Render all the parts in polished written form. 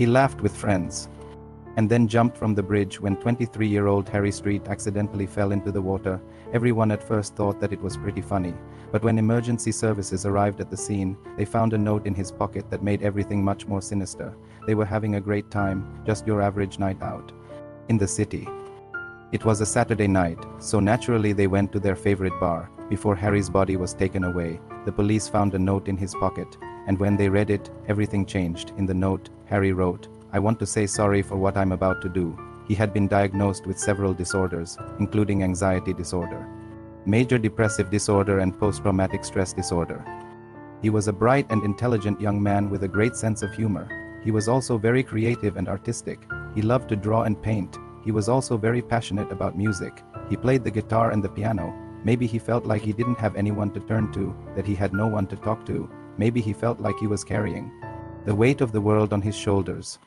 He laughed with friends, and then jumped from the bridge when 23-year-old Harry Street accidentally fell into the water. Everyone at first thought that it was pretty funny, but when emergency services arrived at the scene, they found a note in his pocket that made everything much more sinister. They were having a great time, just your average night out in the city. It was a Saturday night, so naturally they went to their favorite bar. Before Harry's body was taken away, the police found a note in his pocket, and when they read it, everything changed. In the note, Harry wrote, "I want to say sorry for what I'm about to do." He had been diagnosed with several disorders, including anxiety disorder, major depressive disorder and post-traumatic stress disorder. He was a bright and intelligent young man with a great sense of humor. He was also very creative and artistic. He loved to draw and paint. He was also very passionate about music. He played the guitar and the piano. Maybe he felt like he didn't have anyone to turn to, that he had no one to talk to. Maybe he felt like he was carrying the weight of the world on his shoulders.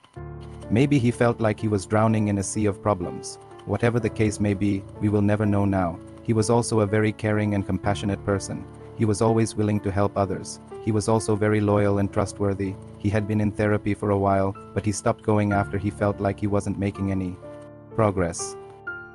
Maybe he felt like he was drowning in a sea of problems. Whatever the case may be, we will never know now. He was also a very caring and compassionate person. He was always willing to help others. He was also very loyal and trustworthy. He had been in therapy for a while, but he stopped going after he felt like he wasn't making any progress.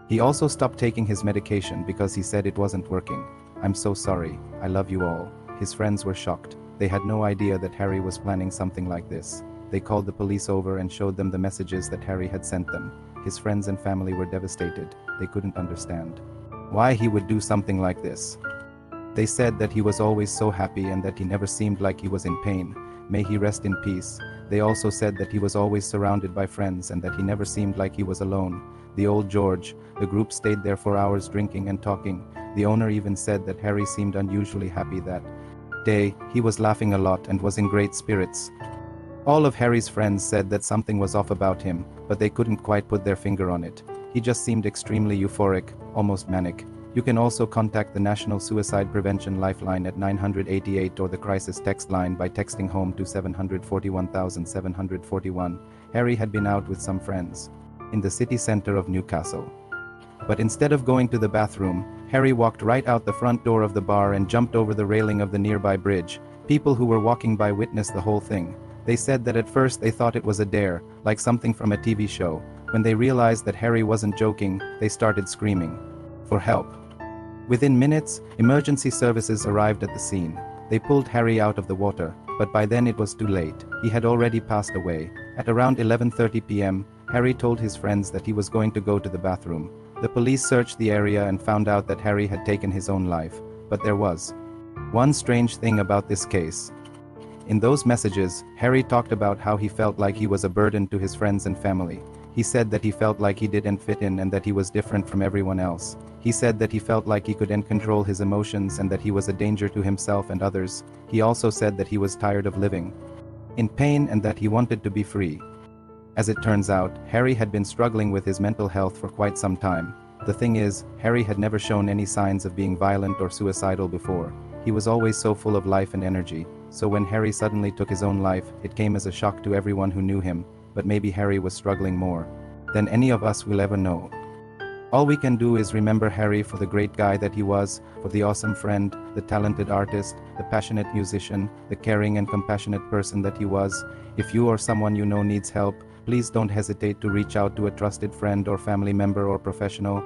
He also stopped taking his medication because he said it wasn't working. "I'm so sorry. I love you all." His friends were shocked. They had no idea that Harry was planning something like this. They called the police over and showed them the messages that Harry had sent them. His friends and family were devastated. They couldn't understand why he would do something like this. They said that he was always so happy and that he never seemed like he was in pain. May he rest in peace. They also said that he was always surrounded by friends and that he never seemed like he was alone. The Old George, the group stayed there for hours drinking and talking. The owner even said that Harry seemed unusually happy that day. He was laughing a lot and was in great spirits. All of Harry's friends said that something was off about him, but they couldn't quite put their finger on it. He just seemed extremely euphoric, almost manic. You can also contact the National Suicide Prevention Lifeline at 988 or the crisis text line by texting HOME to 741,741. Harry had been out with some friends in the city center of Newcastle. But instead of going to the bathroom, Harry walked right out the front door of the bar and jumped over the railing of the nearby bridge. People who were walking by witnessed the whole thing. They said that at first they thought it was a dare, like something from a TV show. When they realized that Harry wasn't joking, they started screaming for help. Within minutes, emergency services arrived at the scene. They pulled Harry out of the water, but by then it was too late. He had already passed away. At around 11:30 p.m., Harry told his friends that he was going to go to the bathroom. The police searched the area and found out that Harry had taken his own life. But there was one strange thing about this case. In those messages, Harry talked about how he felt like he was a burden to his friends and family. He said that he felt like he didn't fit in and that he was different from everyone else. He said that he felt like he couldn't control his emotions and that he was a danger to himself and others. He also said that he was tired of living in pain and that he wanted to be free. As it turns out, Harry had been struggling with his mental health for quite some time. The thing is, Harry had never shown any signs of being violent or suicidal before. He was always so full of life and energy. So when Harry suddenly took his own life, it came as a shock to everyone who knew him. But maybe Harry was struggling more than any of us will ever know. All we can do is remember Harry for the great guy that he was, for the awesome friend, the talented artist, the passionate musician, the caring and compassionate person that he was. If you or someone you know needs help, please don't hesitate to reach out to a trusted friend or family member or professional.